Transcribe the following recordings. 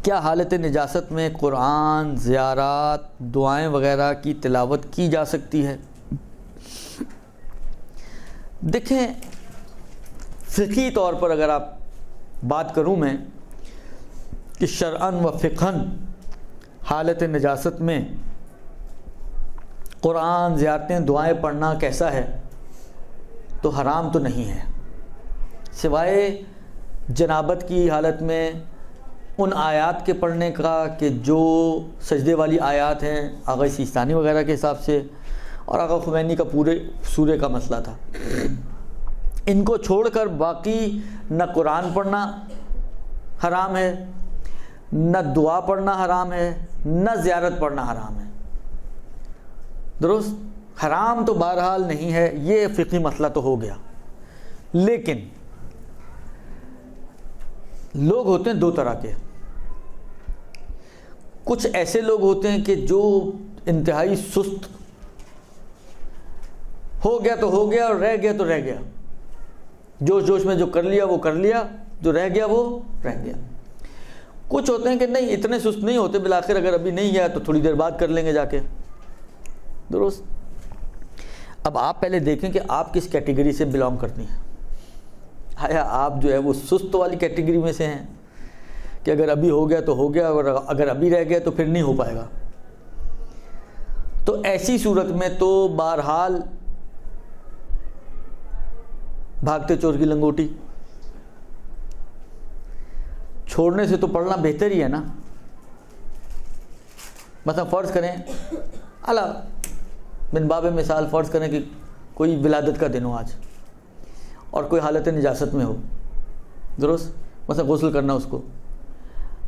کیا حالت نجاست میں قرآن، زیارات، دعائیں وغیرہ کی تلاوت کی جا سکتی ہے؟ دیکھیں، فقہی طور پر اگر آپ بات کروں میں کہ شرعاً و فقہاً حالت نجاست میں قرآن، زیارتیں، دعائیں پڑھنا کیسا ہے، تو حرام تو نہیں ہے، سوائے جنابت کی حالت میں ان آیات کے پڑھنے کا کہ جو سجدے والی آیات ہیں آغا سیستانی وغیرہ کے حساب سے، اور آغا خمینی کا پورے سورے کا مسئلہ تھا، ان کو چھوڑ کر باقی نہ قرآن پڑھنا حرام ہے، نہ دعا پڑھنا حرام ہے، نہ زیارت پڑھنا حرام ہے۔ درست، حرام تو بہرحال نہیں ہے، یہ فقہی مسئلہ تو ہو گیا۔ لیکن لوگ ہوتے ہیں دو طرح کے، کچھ ایسے لوگ ہوتے ہیں کہ جو انتہائی سست، ہو گیا تو ہو گیا اور رہ گیا تو رہ گیا، جوش میں جو کر لیا وہ کر لیا، جو رہ گیا وہ رہ گیا۔ کچھ ہوتے ہیں کہ نہیں، اتنے سست نہیں ہوتے، بالآخر اگر ابھی نہیں گیا تو تھوڑی دیر بعد کر لیں گے جا کے۔ درست۔ اب آپ پہلے دیکھیں کہ آپ کس کیٹیگری سے بلانگ کرتی ہیں۔ آیا آپ جو ہے وہ سست والی کیٹیگری میں سے ہیں کہ اگر ابھی ہو گیا تو ہو گیا، اور اگر ابھی رہ گیا تو پھر نہیں ہو پائے گا؟ تو ایسی صورت میں تو بہرحال بھاگتے چور کی لنگوٹی، چھوڑنے سے تو پڑھنا بہتر ہی ہے نا۔ مثلا فرض کریں، اعلیٰ بن باب مثال، فرض کریں کہ کوئی ولادت کا دن ہو آج اور کوئی حالت نجاست میں ہو، درست، مثلا غسل کرنا اس کو۔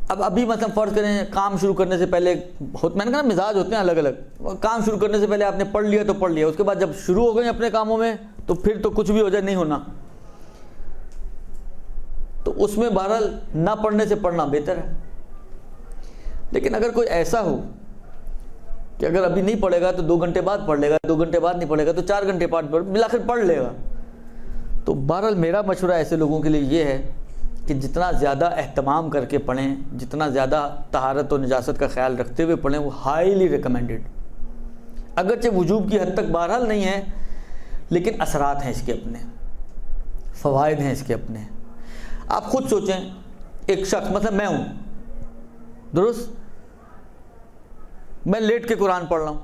اب ابھی مثلا فرض کریں کام شروع کرنے سے پہلے، میں نے کہا نا مزاج ہوتے ہیں الگ الگ، کام شروع کرنے سے پہلے آپ نے پڑھ لیا تو پڑھ لیا، اس کے بعد جب شروع ہو گئے اپنے کاموں میں تو پھر تو کچھ بھی ہو جائے نہیں ہونا، تو اس میں بہرحال نہ پڑھنے سے پڑھنا بہتر ہے۔ لیکن اگر کوئی ایسا ہو کہ اگر ابھی نہیں پڑھے گا تو 2 گھنٹے بعد پڑھ لے گا، 2 گھنٹے بعد نہیں پڑھے گا تو 4 گھنٹے بعد بالآخر پڑھ لے گا، تو بہرحال میرا مشورہ ایسے لوگوں کے لیے یہ ہے کہ جتنا زیادہ اہتمام کر کے پڑھیں، جتنا زیادہ طہارت و نجاست کا خیال رکھتے ہوئے پڑھیں، وہ ہائیلی ریکمینڈڈ۔ اگرچہ وجوب کی حد تک بہرحال نہیں ہے، لیکن اثرات ہیں اس کے اپنے، فوائد ہیں اس کے اپنے۔ آپ خود سوچیں، ایک شخص مثلا میں ہوں، درست، میں لیٹ کے قرآن پڑھ رہا ہوں،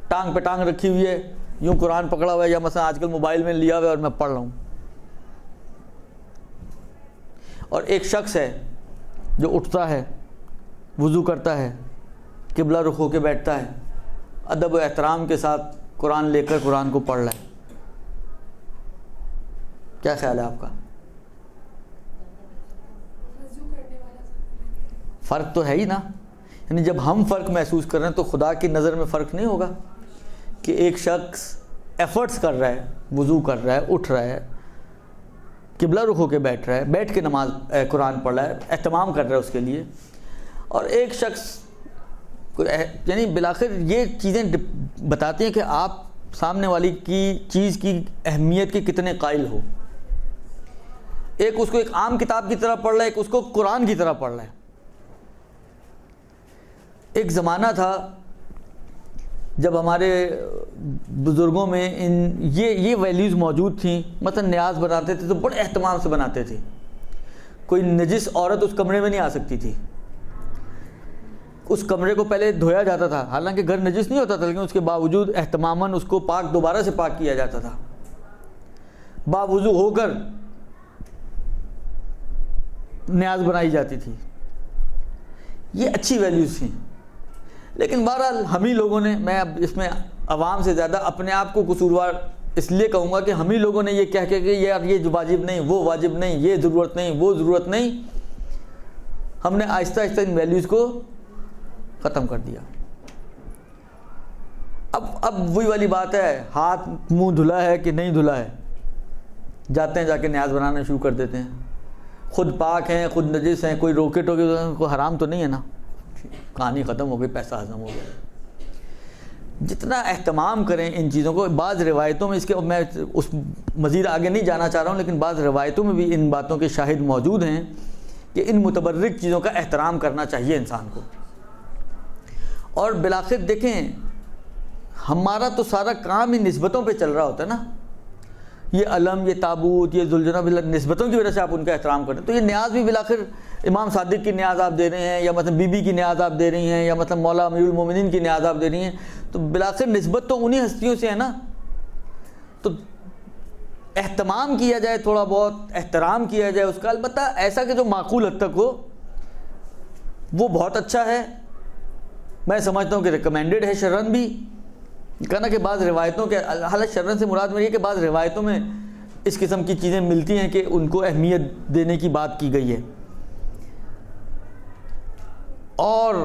ٹانگ پہ ٹانگ رکھی ہوئی ہے، یوں قرآن پکڑا ہوا ہے، یا مثلا آج کل موبائل میں لیا ہوا ہے اور میں پڑھ رہا ہوں، اور ایک شخص ہے جو اٹھتا ہے، وضو کرتا ہے، قبلہ رخ ہو کے بیٹھتا ہے، ادب و احترام کے ساتھ قرآن لے کر قرآن کو پڑھ رہا ہے، کیا خیال ہے آپ کا؟ فرق تو ہے ہی نا، یعنی جب ہم فرق محسوس کر رہے ہیں تو خدا کی نظر میں فرق نہیں ہوگا کہ ایک شخص ایفرٹس کر رہا ہے، وضو کر رہا ہے، اٹھ رہا ہے، قبلہ رخ ہو کے بیٹھ رہا ہے، بیٹھ کے نماز قرآن پڑھ رہا ہے، اہتمام کر رہا ہے اس کے لیے، اور ایک شخص یعنی بالآخر یہ چیزیں بتاتی ہیں کہ آپ سامنے والی کی چیز کی اہمیت کے کتنے قائل ہو۔ ایک اس کو ایک عام کتاب کی طرح پڑھ رہا ہے، ایک اس کو قرآن کی طرح پڑھ رہا ہے۔ ایک زمانہ تھا جب ہمارے بزرگوں میں یہ ویلیوز موجود تھیں، مثلا نیاز بناتے تھے تو بڑے اہتمام سے بناتے تھے، کوئی نجس عورت اس کمرے میں نہیں آ سکتی تھی، اس کمرے کو پہلے دھویا جاتا تھا، حالانکہ گھر نجس نہیں ہوتا تھا، لیکن اس کے باوجود اہتماماً اس کو پاک دوبارہ سے پاک کیا جاتا تھا، باوضو ہو کر نیاز بنائی جاتی تھی۔ یہ اچھی ویلیوز تھیں، لیکن بہرحال ہم ہی لوگوں نے، میں اب اس میں عوام سے زیادہ اپنے آپ کو قصوروار اس لیے کہوں گا کہ ہم ہی لوگوں نے یہ کہہ کہ یار یہ واجب نہیں، وہ واجب نہیں، یہ ضرورت نہیں، وہ ضرورت نہیں، ہم نے آہستہ آہستہ ان ویلیوز کو ختم کر دیا۔ اب وہی والی بات ہے، ہاتھ منہ دھلا ہے کہ نہیں دھلا ہے، جاتے ہیں جا کے نیاز بنانا شروع کر دیتے ہیں، خود پاک ہیں، خود نجس ہیں، کوئی روکے ٹوکے کوئی حرام تو نہیں ہے نا، کہانی ختم ہو گئی، پیسہ ہضم ہو گیا۔ جتنا اہتمام کریں ان چیزوں کو، بعض روایتوں میں اس کے، میں اس مزید آگے نہیں جانا چاہ رہا ہوں، لیکن بعض روایتوں میں بھی ان باتوں کے شاہد موجود ہیں کہ ان متبرک چیزوں کا احترام کرنا چاہیے انسان کو. اور بالآخر دیکھیں ہمارا تو سارا کام ہی نسبتوں پہ چل رہا ہوتا ہے نا. یہ علم، یہ تابوت، یہ ذوالجناب نسبتوں کی وجہ سے آپ ان کا احترام کریں. تو یہ نیاز بھی بالآخر امام صادق کی نیاز آپ دے رہے ہیں، یا مثلا بی بی کی نیاز آپ دے رہی ہیں، یا مثلا مولا امیر المومنین کی نیاز آپ دے رہی ہیں. تو بالآخر نسبت تو انہی ہستیوں سے ہے نا. تو اہتمام کیا جائے، تھوڑا بہت احترام کیا جائے اس کا، البتہ ایسا کہ جو معقول حد تک ہو، وہ بہت اچھا ہے. میں سمجھتا ہوں کہ ریکمینڈڈ ہے شرعن بھی. کہنا کہ بعض روایتوں کے، حالانکہ شرعن سے مراد میری ہے کہ بعض روایتوں میں اس قسم کی چیزیں ملتی ہیں کہ ان کو اہمیت دینے کی بات کی گئی ہے. اور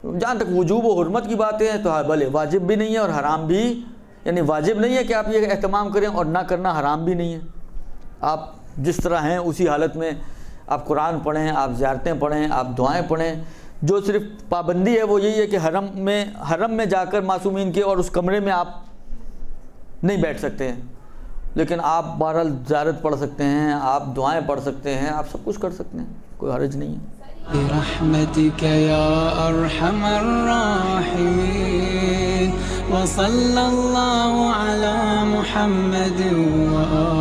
جہاں تک وجوب و حرمت کی باتیں ہیں تو بھلے واجب بھی نہیں ہے اور حرام بھی، یعنی واجب نہیں ہے کہ آپ یہ اہتمام کریں، اور نہ کرنا حرام بھی نہیں ہے. آپ جس طرح ہیں اسی حالت میں آپ قرآن پڑھیں، آپ زیارتیں پڑھیں، آپ دعائیں پڑھیں. جو صرف پابندی ہے وہ یہی ہے کہ حرم میں جا کر معصومین کے اور اس کمرے میں آپ نہیں بیٹھ سکتے ہیں، لیکن آپ بہرحال زیارت پڑھ سکتے ہیں، آپ دعائیں پڑھ سکتے ہیں، آپ سب کچھ کر سکتے ہیں، کوئی حرج نہیں ہے. برحمتك يا أرحم الراحمين وصلى الله على محمد وآله